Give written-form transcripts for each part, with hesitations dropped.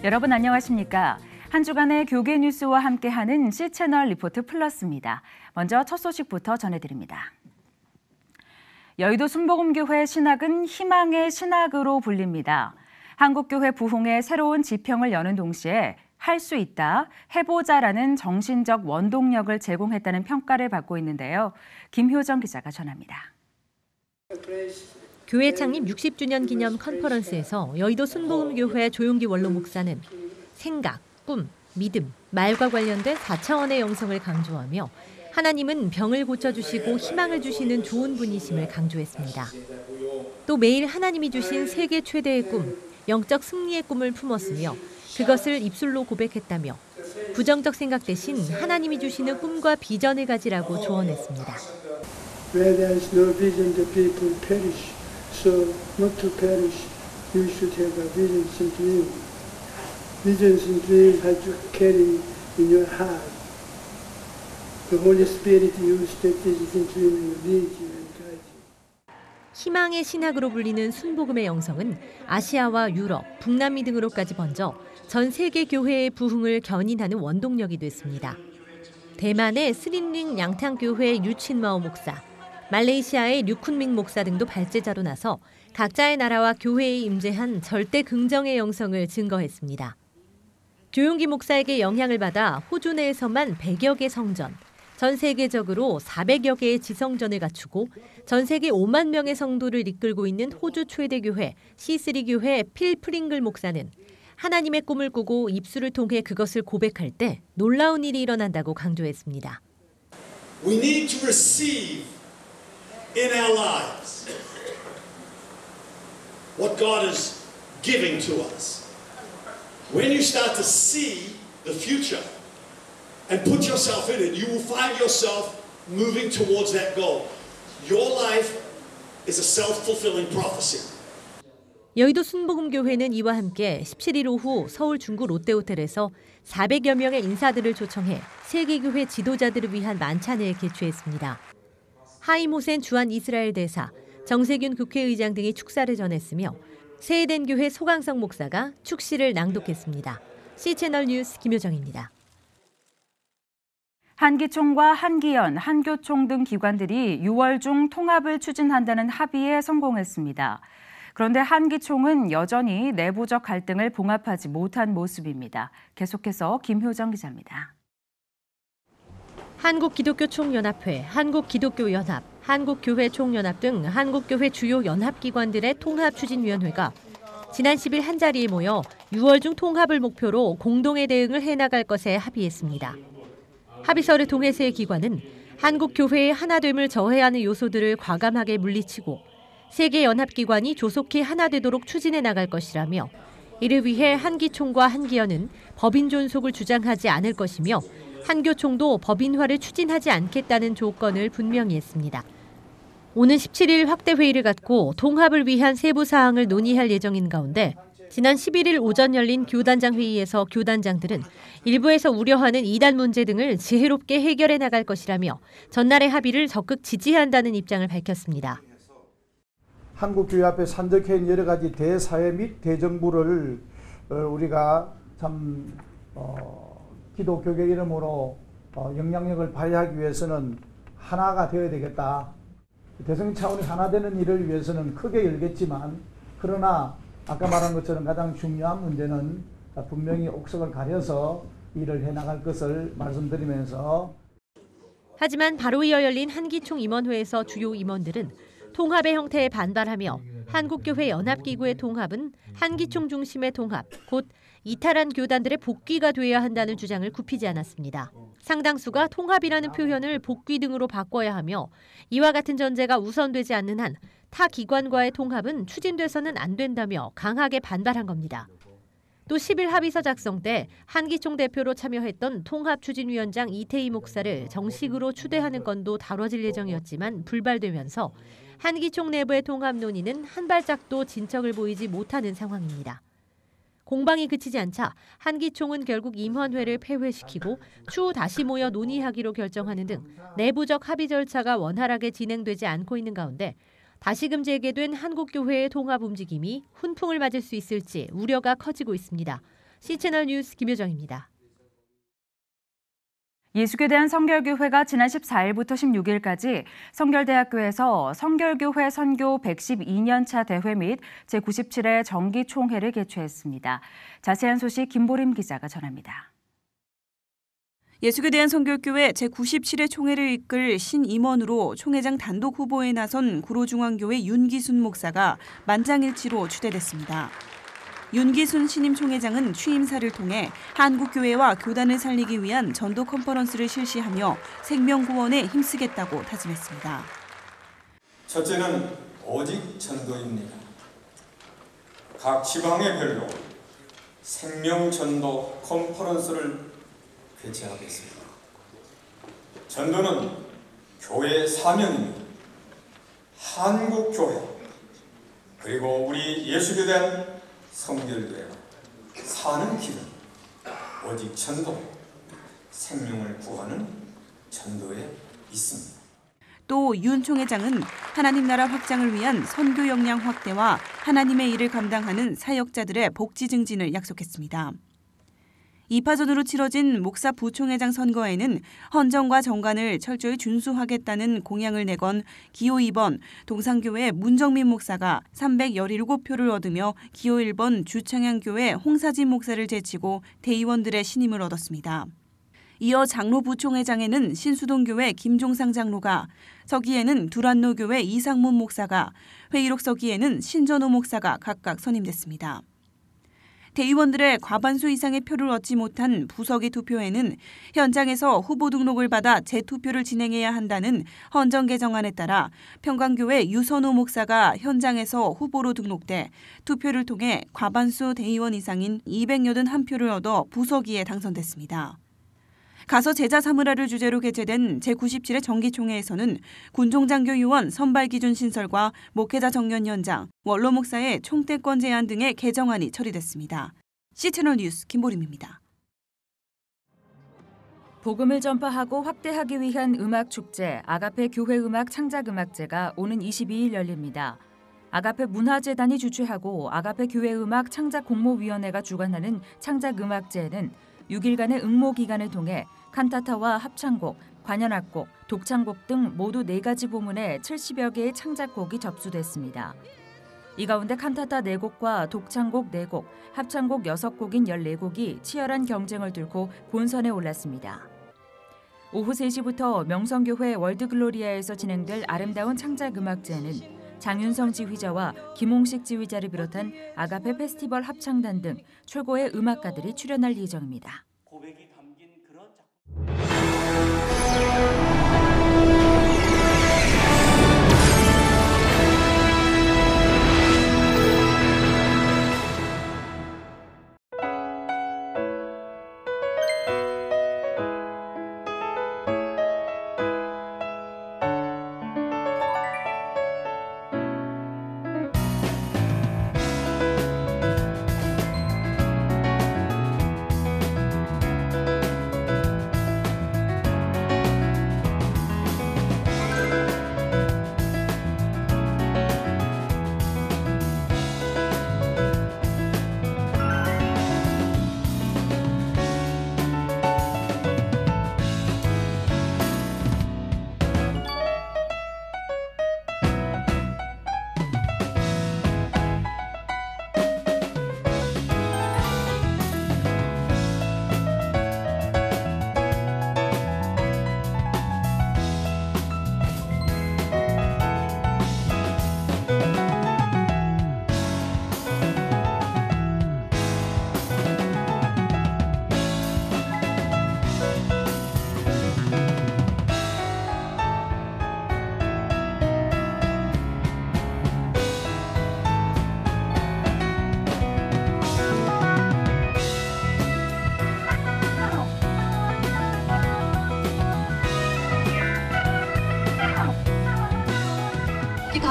여러분 안녕하십니까? 한 주간의 교계 뉴스와 함께하는 C채널 리포트 플러스입니다. 먼저 첫 소식부터 전해드립니다. 여의도 순복음교회 신학은 희망의 신학으로 불립니다. 한국교회 부흥의 새로운 지평을 여는 동시에 할 수 있다, 해보자라는 정신적 원동력을 제공했다는 평가를 받고 있는데요. 김효정 기자가 전합니다. 교회 창립 60주년 기념 컨퍼런스에서 여의도 순복음교회 조용기 원로 목사는 생각, 꿈, 믿음, 말과 관련된 4차원의 영성을 강조하며 하나님은 병을 고쳐주시고 희망을 주시는 좋은 분이심을 강조했습니다. 또 매일 하나님이 주신 세계 최대의 꿈, 영적 승리의 꿈을 품었으며 그것을 입술로 고백했다며 부정적 생각 대신 하나님이 주시는 꿈과 비전을 가지라고 조언했습니다. Where there is no vision, the people perish. So not to perish, you should have a visions and dreams. Visions and dreams have to carry in your heart. The Holy Spirit used that visions and dreams to lead you and guide you. 희망의 신학으로 불리는 순복음의 영성은 아시아와 유럽, 북남미 등으로까지 번져 전 세계 교회의 부흥을 견인하는 원동력이 됐습니다. 대만의 스린링 양탕교회 유친마오 목사, 말레이시아의 류쿤밍 목사 등도 발제자로 나서 각자의 나라와 교회에 임재한 절대 긍정의 영성을 증거했습니다. 조용기 목사에게 영향을 받아 호주 내에서만 100여 개 성전, 전 세계적으로 400여 개의 지성전을 갖추고 전 세계 5만 명의 성도를 이끌고 있는 호주 최대 교회 C3 교회 필 프링글 목사는 하나님의 꿈을 꾸고 입술을 통해 그것을 고백할 때 놀라운 일이 일어난다고 강조했습니다. We need to receive in our lives what God is giving to us. When you start to see the future and put yourself in it, you will find yourself moving towards that goal. Your life is a self-fulfilling prophecy. 여의도 순복음교회는 이와 함께 17일 오후 서울 중구 롯데호텔에서 400여 명의 인사들을 초청해 세계교회 지도자들을 위한 만찬을 개최했습니다. 하임 호센 주한 이스라엘 대사, 정세균 국회의장 등이 축사를 전했으며 세해된 교회 소강성 목사가 축시를 낭독했습니다. C채널 뉴스 김효정입니다. 한기총과 한기연, 한교총 등 기관들이 6월 중 통합을 추진한다는 합의에 성공했습니다. 그런데 한기총은 여전히 내부적 갈등을 봉합하지 못한 모습입니다. 계속해서 김효정 기자입니다. 한국기독교총연합회, 한국기독교연합, 한국교회총연합 등 한국교회 주요 연합기관들의 통합추진위원회가 지난 10일 한자리에 모여 6월 중 통합을 목표로 공동의 대응을 해나갈 것에 합의했습니다. 합의서를 통해 세 기관은 한국교회의 하나됨을 저해하는 요소들을 과감하게 물리치고 세계 연합기관이 조속히 하나되도록 추진해 나갈 것이라며 이를 위해 한기총과 한기연은 법인 존속을 주장하지 않을 것이며 한교총도 법인화를 추진하지 않겠다는 조건을 분명히 했습니다. 오는 17일 확대 회의를 갖고 통합을 위한 세부 사항을 논의할 예정인 가운데 지난 11일 오전 열린 교단장 회의에서 교단장들은 일부에서 우려하는 이단 문제 등을 지혜롭게 해결해 나갈 것이라며 전날의 합의를 적극 지지한다는 입장을 밝혔습니다. 한국교회 앞에 산적해 여러 가지 대사회 및 대정부를 우리가 참 기독교계 이름으로 영향력을 발휘하기 위해서는 하나가 되어야 되겠다. 대성 차원이 하나 되는 일을 위해서는 크게 열겠지만 그러나 아까 말한 것처럼 가장 중요한 문제는 분명히 옥석을 가려서 일을 해나갈 것을 말씀드리면서 하지만 바로 이어 열린 한기총 임원회에서 주요 임원들은 통합의 형태에 반발하며 한국교회 연합기구의 통합은 한기총 중심의 통합, 곧 이탈한 교단들의 복귀가 되어야 한다는 주장을 굽히지 않았습니다. 상당수가 통합이라는 표현을 복귀 등으로 바꿔야 하며 이와 같은 전제가 우선되지 않는 한 타 기관과의 통합은 추진돼서는 안 된다며 강하게 반발한 겁니다. 또 10일 합의서 작성 때 한기총 대표로 참여했던 통합추진위원장 이태희 목사를 정식으로 추대하는 건도 다뤄질 예정이었지만 불발되면서 한기총 내부의 통합 논의는 한 발짝도 진척을 보이지 못하는 상황입니다. 공방이 그치지 않자 한기총은 결국 임원회를 폐회시키고 추후 다시 모여 논의하기로 결정하는 등 내부적 합의 절차가 원활하게 진행되지 않고 있는 가운데 다시금 재개된 한국교회의 통합 움직임이 훈풍을 맞을 수 있을지 우려가 커지고 있습니다. C채널 뉴스 김효정입니다. 예수교대한 성결교회가 지난 14일부터 16일까지 성결대학교에서 성결교회 선교 112년차 대회 및 제97회 정기총회를 개최했습니다. 자세한 소식 김보림 기자가 전합니다. 예수교대한 성결교회 제97회 총회를 이끌 신임원으로 총회장 단독 후보에 나선 구로중앙교회 윤기순 목사가 만장일치로 추대됐습니다. 윤기순 신임 총회장은 취임사를 통해 한국교회와 교단을 살리기 위한 전도 컨퍼런스를 실시하며 생명구원에 힘쓰겠다고 다짐했습니다. 첫째는 오직 전도입니다. 각 지방의별로 생명전도 컨퍼런스를 개최하겠습니다. 전도는 교회의 사명입니다. 한국교회 그리고 우리 예수교대한 성결교회가 사는 길은 오직 전도, 생명을 구하는 전도에 있습니다. 또 윤 총회장은 하나님 나라 확장을 위한 선교 역량 확대와 하나님의 일을 감당하는 사역자들의 복지 증진을 약속했습니다. 2파전으로 치러진 목사 부총회장 선거에는 헌정과 정관을 철저히 준수하겠다는 공약을 내건 기호 2번 동산교회 문정민 목사가 317표를 얻으며 기호 1번 주창양교회 홍사진 목사를 제치고 대의원들의 신임을 얻었습니다. 이어 장로 부총회장에는 신수동교회 김종상 장로가, 서기에는 두란노교회 이상문 목사가, 회의록 서기에는 신전호 목사가 각각 선임됐습니다. 대의원들의 과반수 이상의 표를 얻지 못한 부서기 투표에는 현장에서 후보 등록을 받아 재투표를 진행해야 한다는 헌정 개정안에 따라 평강교회 유선호 목사가 현장에서 후보로 등록돼 투표를 통해 과반수 대의원 이상인 281표를 얻어 부서기에 당선됐습니다. 가서 제자 사무라를 주제로 개최된 제97회 정기총회에서는 군종장교 요원 선발 기준 신설과 목회자 정년 연장, 원로 목사의 총대권 제한 등의 개정안이 처리됐습니다. C채널 뉴스 김보림입니다. 복음을 전파하고 확대하기 위한 음악축제 아가페 교회음악 창작음악제가 오는 22일 열립니다. 아가페 문화재단이 주최하고 아가페 교회음악 창작공모위원회가 주관하는 창작음악제에는 6일간의 응모 기간을 통해 칸타타와 합창곡, 관현악곡, 독창곡 등 모두 4가지 부문에 70여 개의 창작곡이 접수됐습니다. 이 가운데 칸타타 4곡과 독창곡 4곡, 합창곡 6곡인 14곡이 치열한 경쟁을 뚫고 본선에 올랐습니다. 오후 3시부터 명성교회 월드글로리아에서 진행될 아름다운 창작음악제는 장윤성 지휘자와 김홍식 지휘자를 비롯한 아가페 페스티벌 합창단 등 최고의 음악가들이 출연할 예정입니다. 고백이 담긴 그런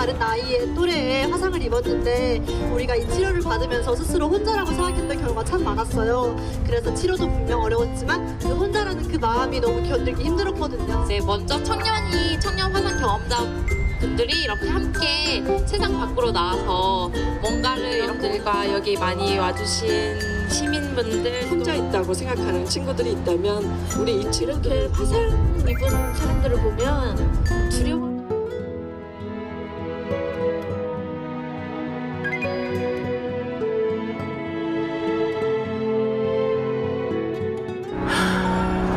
다른 나이의 또래의 화상을 입었는데 우리가 이 치료를 받으면서 스스로 혼자라고 생각했던 경우가 참 많았어요. 그래서 치료도 분명 어려웠지만 그 혼자라는 그 마음이 너무 견디기 힘들었거든요. 이제 먼저 청년 화상 경험자분들이 이렇게 함께 세상 밖으로 나와서 뭔가를 여러분들과 여기 많이 와주신 시민분들 혼자 있다고 생각하는 친구들이 있다면 우리 이 친구들 이렇게 화상 입은 사람들을 보면 두려워.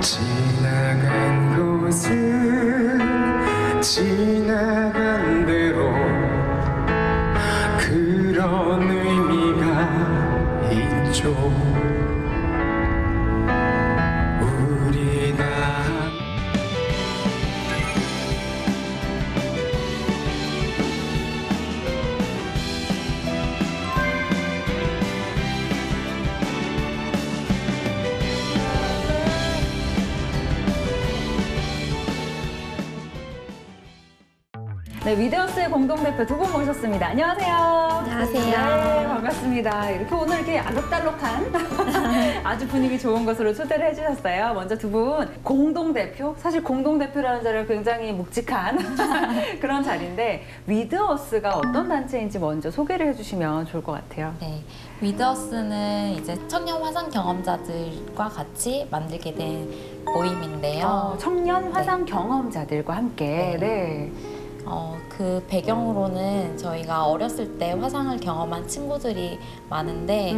지나간 곳은 지나간 대로 그런 의미가 있죠. 우리 다 네, 위드어스의 공동대표 두 분 모셨습니다. 안녕하세요. 안녕하세요. 네, 반갑습니다. 이렇게 오늘 이렇게 알록달록한 아주 분위기 좋은 곳으로 초대를 해주셨어요. 먼저 두 분 공동대표, 사실 공동대표라는 자리가 굉장히 묵직한 그런 자리인데 위드어스가 어떤 단체인지 먼저 소개를 해주시면 좋을 것 같아요. 네, 위드어스는 이제 청년 화상 경험자들과 같이 만들게 된 모임인데요. 청년 화상 경험자들과 함께. 네. 그 배경으로는 저희가 어렸을 때 화상을 경험한 친구들이 많은데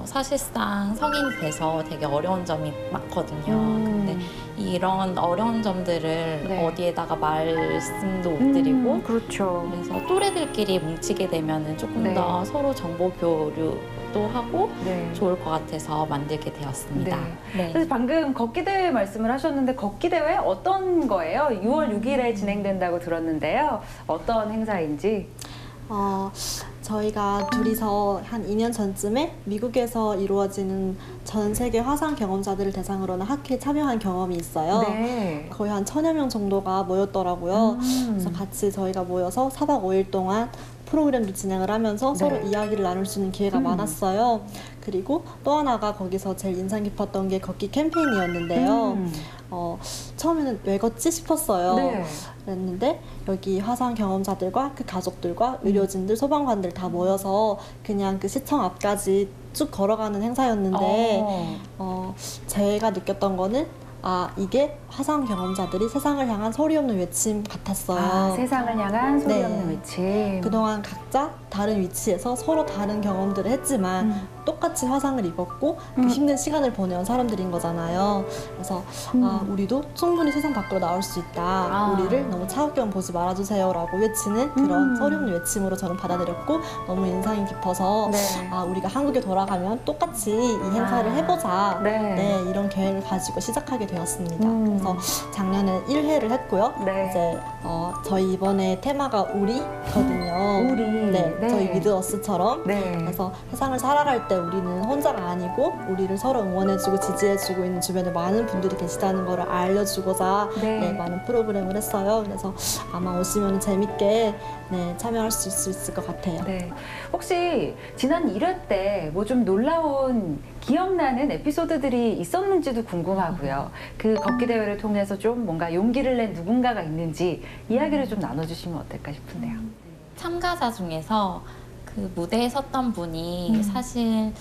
사실상 성인이 돼서 되게 어려운 점이 많거든요. 근데 이런 어려운 점들을 네. 어디에다가 말씀도 못 드리고 그렇죠. 그래서 또래들끼리 뭉치게 되면 조금 네. 더 서로 정보 교류도 하고 네. 좋을 것 같아서 만들게 되었습니다. 네. 그래서 방금 걷기 대회 말씀을 하셨는데 걷기 대회 어떤 거예요? 6월 6일에 진행된다고 들었는데요. 어떤 행사인지? 저희가 둘이서 한 2년 전쯤에 미국에서 이루어지는 전 세계 화상 경험자들을 대상으로 하는 학회에 참여한 경험이 있어요. 네. 거의 한 1000여 명 정도가 모였더라고요. 그래서 같이 저희가 모여서 4박 5일 동안 프로그램도 진행을 하면서 네. 서로 이야기를 나눌 수 있는 기회가 많았어요. 그리고 또 하나가 거기서 제일 인상 깊었던 게 걷기 캠페인이었는데요. 처음에는 왜 걷지 싶었어요. 네. 그랬는데 여기 화상 경험자들과 그 가족들과 의료진들, 소방관들 다 모여서 그냥 그 시청 앞까지 쭉 걸어가는 행사였는데 제가 느꼈던 거는 이게 화상 경험자들이 세상을 향한 소리 없는 외침 같았어요. 세상을 향한 소리 네. 없는 외침. 그동안 각자 다른 위치에서 서로 다른 경험들을 했지만 똑같이 화상을 입었고 그 힘든 시간을 보내온 사람들인 거잖아요. 그래서 우리도 충분히 세상 밖으로 나올 수 있다. 우리를 너무 차갑게만 보지 말아주세요 라고 외치는 그런 소리 없는 외침으로 저는 받아들였고 너무 인상이 깊어서 네. 우리가 한국에 돌아가면 똑같이 이 행사를 해보자. 네. 이런 계획을 가지고 시작하게 되었습니다. 그래서 작년에 1회를 했고요. 네. 이제 저희 이번에 테마가 우리거든요. 우리. 네. 네. 저희 위드어스처럼. 네. 그래서 세상을 살아갈 때 우리는 혼자가 아니고 우리를 서로 응원해주고 지지해주고 있는 주변에 많은 분들이 계시다는 걸 알려주고자 네. 많은 프로그램을 했어요. 그래서 아마 오시면 재밌게 참여할 수 있을 것 같아요. 네. 혹시 지난 1회 때 뭐 좀 놀라운 기억나는 에피소드들이 있었는지도 궁금하고요. 그 걷기 대회를 통해서 좀 뭔가 용기를 낸 누군가가 있는지 이야기를 좀 나눠주시면 어떨까 싶은데요. 참가자 중에서 그 무대에 섰던 분이 사실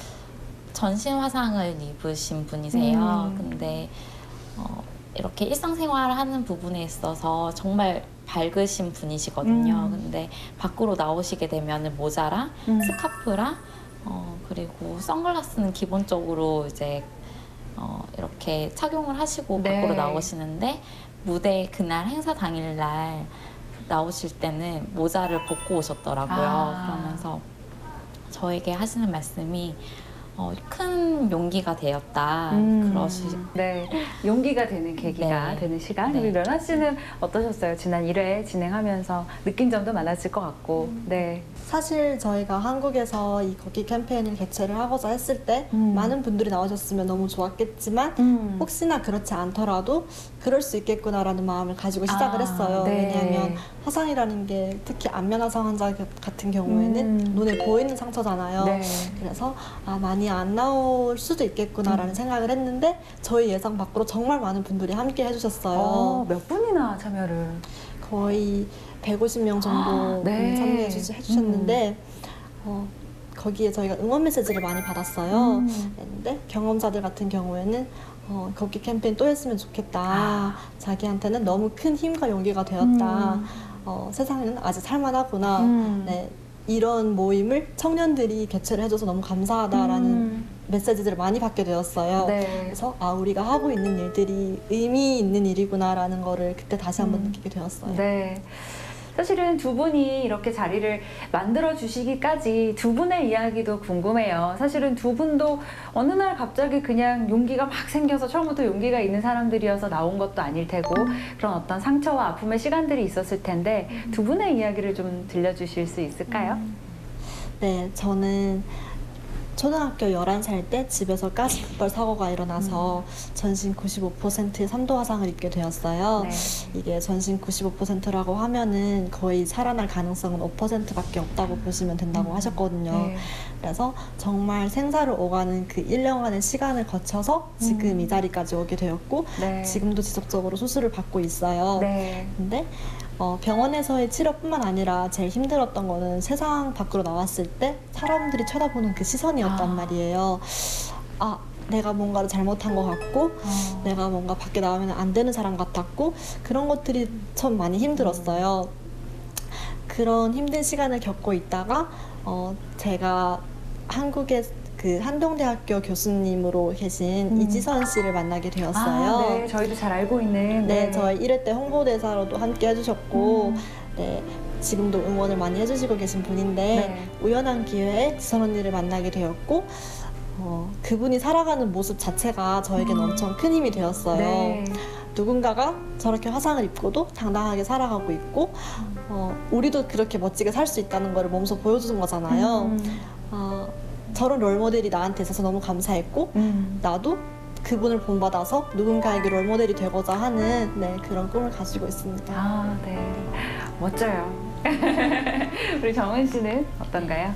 전신 화상을 입으신 분이세요. 근데 이렇게 일상생활을 하는 부분에 있어서 정말 밝으신 분이시거든요. 근데 밖으로 나오시게 되면 모자랑 스카프랑 그리고 선글라스는 기본적으로 이제 이렇게 착용을 하시고 네. 밖으로 나오시는데 무대 그날 행사 당일날 나오실 때는 모자를 벗고 오셨더라고요. 그러면서 저에게 하시는 말씀이 큰 용기가 되었다. 네, 용기가 되는 계기가 네. 되는 시간. 네. 우리 련아 씨는 어떠셨어요? 지난 1회 진행하면서 느낀 점도 많았을 것 같고. 네. 사실 저희가 한국에서 이 걷기 캠페인을 개최를 하고자 했을 때 많은 분들이 나오셨으면 너무 좋았겠지만 혹시나 그렇지 않더라도 그럴 수 있겠구나라는 마음을 가지고 시작을 했어요. 네. 왜냐하면 화상이라는 게 특히 안면 화상 환자 같은 경우에는 눈에 보이는 상처잖아요. 네. 그래서 많이 안 나올 수도 있겠구나라는 생각을 했는데 저희 예상 밖으로 정말 많은 분들이 함께 해주셨어요. 몇 분이나 참여를? 거의 150명 정도 네. 참여해 주셨는데 거기에 저희가 응원 메시지를 많이 받았어요. 근데 경험자들 같은 경우에는 거기 캠페인 또 했으면 좋겠다. 자기한테는 너무 큰 힘과 용기가 되었다. 세상에는 아직 살만하구나. 네, 이런 모임을 청년들이 개최를 해줘서 너무 감사하다라는 메시지들을 많이 받게 되었어요. 네. 그래서 우리가 하고 있는 일들이 의미 있는 일이구나라는 거를 그때 다시 한번 느끼게 되었어요. 네. 사실은 두 분이 이렇게 자리를 만들어 주시기까지 두 분의 이야기도 궁금해요. 사실은 두 분도 어느 날 갑자기 그냥 용기가 막 생겨서 처음부터 용기가 있는 사람들이어서 나온 것도 아닐 테고 그런 어떤 상처와 아픔의 시간들이 있었을 텐데 두 분의 이야기를 좀 들려주실 수 있을까요? 네, 저는 초등학교 11살 때 집에서 가스폭발 사고가 일어나서 전신 95%의 3도 화상을 입게 되었어요. 네. 이게 전신 95%라고 하면은 거의 살아날 가능성은 5%밖에 없다고 보시면 된다고 하셨거든요. 네. 그래서 정말 생사를 오가는 그 1년간의 시간을 거쳐서 지금 이 자리까지 오게 되었고 네. 지금도 지속적으로 수술을 받고 있어요. 네. 근데 병원에서의 치료뿐만 아니라 제일 힘들었던 거는 세상 밖으로 나왔을 때 사람들이 쳐다보는 그 시선이었단 말이에요. 내가 뭔가를 잘못한 것 같고 내가 뭔가 밖에 나오면 안 되는 사람 같았고 그런 것들이 참 많이 힘들었어요. 그런 힘든 시간을 겪고 있다가 제가 한국의 그 한동대학교 교수님으로 계신 이지선 씨를 만나게 되었어요. 네, 저희도 잘 알고 있는. 네, 저희 1회 때 홍보대사로도 함께 해주셨고, 네, 지금도 응원을 많이 해주시고 계신 분인데 네. 우연한 기회에 지선 언니를 만나게 되었고, 그분이 살아가는 모습 자체가 저에게는 엄청 큰 힘이 되었어요. 네. 누군가가 저렇게 화상을 입고도 당당하게 살아가고 있고, 우리도 그렇게 멋지게 살 수 있다는 걸 몸소 보여주는 거잖아요. 저런 롤모델이 나한테 있어서 너무 감사했고 나도 그분을 본받아서 누군가에게 롤모델이 되고자 하는 그런 꿈을 가지고 있습니다. 네. 멋져요. 우리 정은 씨는 어떤가요?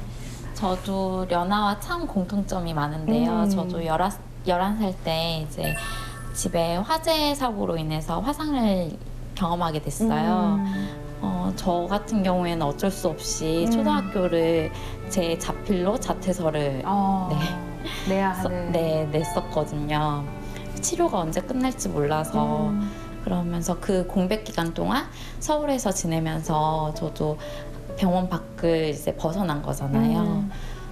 저도 려나와 참 공통점이 많은데요. 저도 11살 때 이제 집에 화재 사고로 인해서 화상을 경험하게 됐어요. 저 같은 경우에는 어쩔 수 없이 초등학교를 제 자필로 자퇴서를 내야 하는. 냈었거든요. 치료가 언제 끝날지 몰라서 그러면서 그 공백 기간 동안 서울에서 지내면서 저도 병원 밖을 이제 벗어난 거잖아요.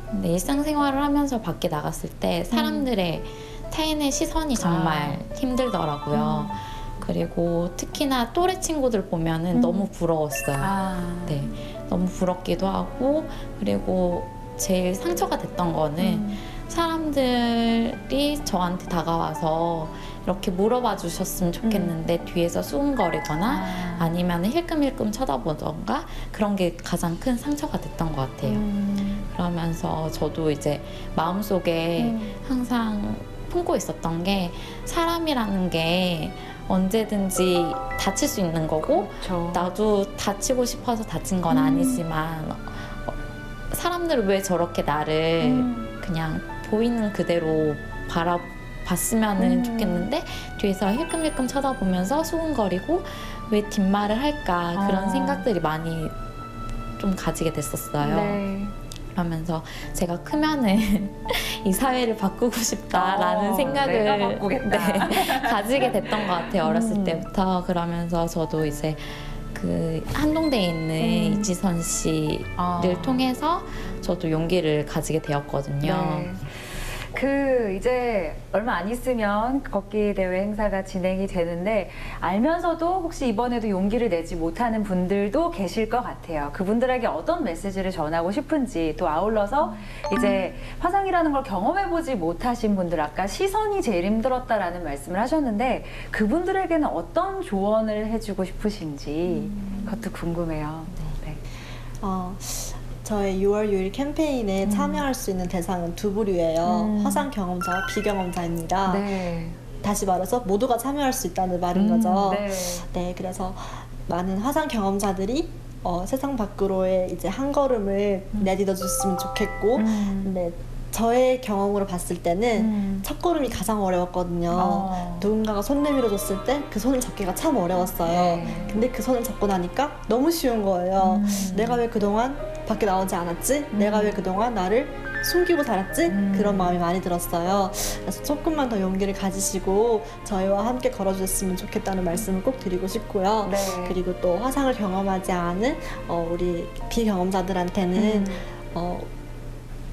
근데 일상생활을 하면서 밖에 나갔을 때 사람들의 타인의 시선이 정말 힘들더라고요. 그리고 특히나 또래 친구들 보면은 너무 부러웠어요. 네, 너무 부럽기도 하고 그리고 제일 상처가 됐던 거는 사람들이 저한테 다가와서 이렇게 물어봐 주셨으면 좋겠는데 뒤에서 수근거리거나 아니면 힐끔힐끔 쳐다보던가 그런 게 가장 큰 상처가 됐던 것 같아요. 그러면서 저도 이제 마음속에 항상 품고 있었던 게 사람이라는 게 언제든지 다칠 수 있는 거고 나도 다치고 싶어서 다친 건 아니지만 사람들은 왜 저렇게 나를 그냥 보이는 그대로 바라봤으면 좋겠는데 뒤에서 힐끔힐끔 쳐다보면서 수근거리고 왜 뒷말을 할까 그런 생각들이 많이 좀 가지게 됐었어요. 네. 그러면서 제가 크면은 이 사회를 바꾸고 싶다라는 생각을 내가 바꾸겠다. 가지게 됐던 것 같아요. 어렸을 때부터. 그러면서 저도 이제 그 한동대에 있는 이지선 씨를 통해서 저도 용기를 가지게 되었거든요. 네. 이제 얼마 안 있으면 걷기 대회 행사가 진행이 되는데 알면서도 혹시 이번에도 용기를 내지 못하는 분들도 계실 것 같아요. 그분들에게 어떤 메시지를 전하고 싶은지 또 아울러서 이제 화상이라는 걸 경험해보지 못하신 분들 아까 시선이 제일 힘들었다라는 말씀을 하셨는데 그분들에게는 어떤 조언을 해주고 싶으신지 그것도 궁금해요. 네. 저의 6월 6일 캠페인에 참여할 수 있는 대상은 두 부류예요. 화상 경험자와 비경험자입니다. 네. 다시 말해서 모두가 참여할 수 있다는 말인 거죠. 네. 네, 그래서 많은 화상 경험자들이 세상 밖으로의 이제 한 걸음을 내딛어 줬으면 좋겠고, 네, 저의 경험으로 봤을 때는 첫 걸음이 가장 어려웠거든요. 누군가가 손 내밀어 줬을 때 그 손을 잡기가 참 어려웠어요. 근데 그 손을 잡고 나니까 너무 쉬운 거예요. 내가 왜 그동안 밖에 나오지 않았지? 내가 왜 그동안 나를 숨기고 살았지? 그런 마음이 많이 들었어요. 그래서 조금만 더 용기를 가지시고 저희와 함께 걸어주셨으면 좋겠다는 말씀을 꼭 드리고 싶고요. 네. 그리고 또 화상을 경험하지 않은 우리 비경험자들한테는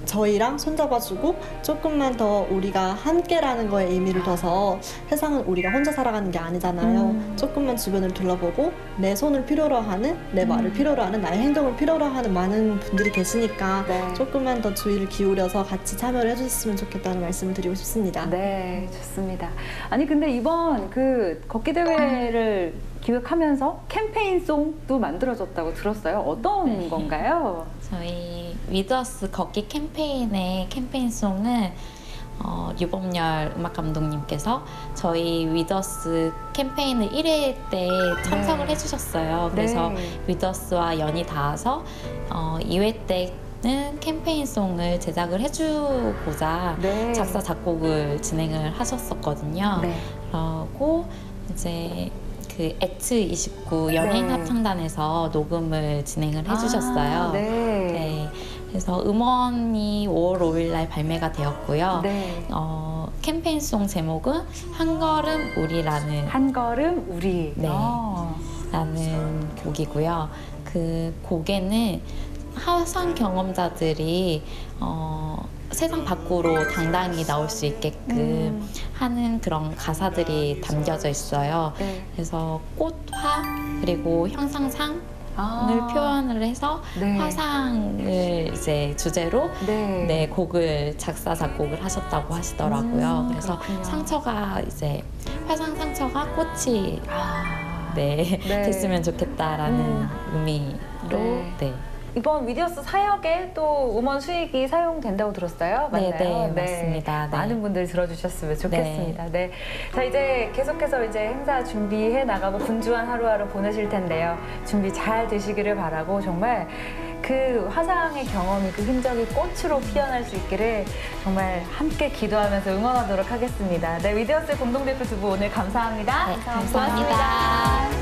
저희랑 손잡아주고 조금만 더 우리가 함께라는 거에 의미를 둬서 세상은 우리가 혼자 살아가는 게 아니잖아요. 조금만 주변을 둘러보고 내 손을 필요로 하는, 내 말을 필요로 하는, 나의 행동을 필요로 하는 많은 분들이 계시니까 네. 조금만 더 주의를 기울여서 같이 참여를 해주셨으면 좋겠다는 말씀을 드리고 싶습니다. 네, 좋습니다. 아니 근데 이번 그 걷기 대회를 기획하면서 캠페인송도 만들어졌다고 들었어요. 어떤 건가요? 저희 위드어스 걷기 캠페인의 캠페인송은 유범열 음악 감독님께서 저희 위드어스 캠페인을 1회 때 참석을 해주셨어요. 그래서 위드어스와 연이 닿아서 2회 때는 캠페인송을 제작을 해주고자 작사 작곡을 진행을 하셨었거든요. 그리고 이제 그 액트 29 연예인 합창단에서 녹음을 진행을 해주셨어요. 네. 그래서 음원이 5월 5일 날 발매가 되었고요. 캠페인송 제목은 한 걸음 우리라는 한 걸음 우리. 라는 곡이고요. 그 곡에는 화상 경험자들이 세상 밖으로 당당히 나올 수 있게끔 하는 그런 가사들이 담겨져 있어요. 그래서 꽃화 그리고 형상상을 표현을 해서 화상을 이제 주제로 곡을 작사 작곡을 하셨다고 하시더라고요. 그래서 그렇군요. 상처가 이제 화상 상처가 꽃이 됐으면 좋겠다라는 의미로 이번 위디어스 사역에 또 음원 수익이 사용된다고 들었어요. 맞나요? 네, 맞습니다. 많은 분들이 들어주셨으면 좋겠습니다. 네. 자, 이제 계속해서 이제 행사 준비해 나가고 분주한 하루하루 보내실 텐데요. 준비 잘 되시기를 바라고 정말 그 화상의 경험이 그 흔적이 꽃으로 피어날 수 있기를 정말 함께 기도하면서 응원하도록 하겠습니다. 네, 위디어스 공동대표 두 분 오늘 감사합니다. 네, 감사합니다. 고맙습니다.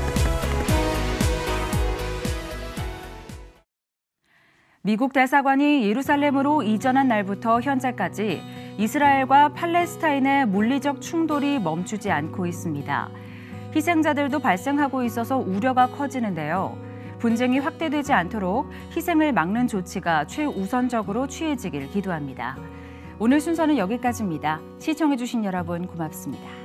미국 대사관이 예루살렘으로 이전한 날부터 현재까지 이스라엘과 팔레스타인의 물리적 충돌이 멈추지 않고 있습니다. 희생자들도 발생하고 있어서 우려가 커지는데요. 분쟁이 확대되지 않도록 희생을 막는 조치가 최우선적으로 취해지길 기도합니다. 오늘 순서는 여기까지입니다. 시청해주신 여러분 고맙습니다.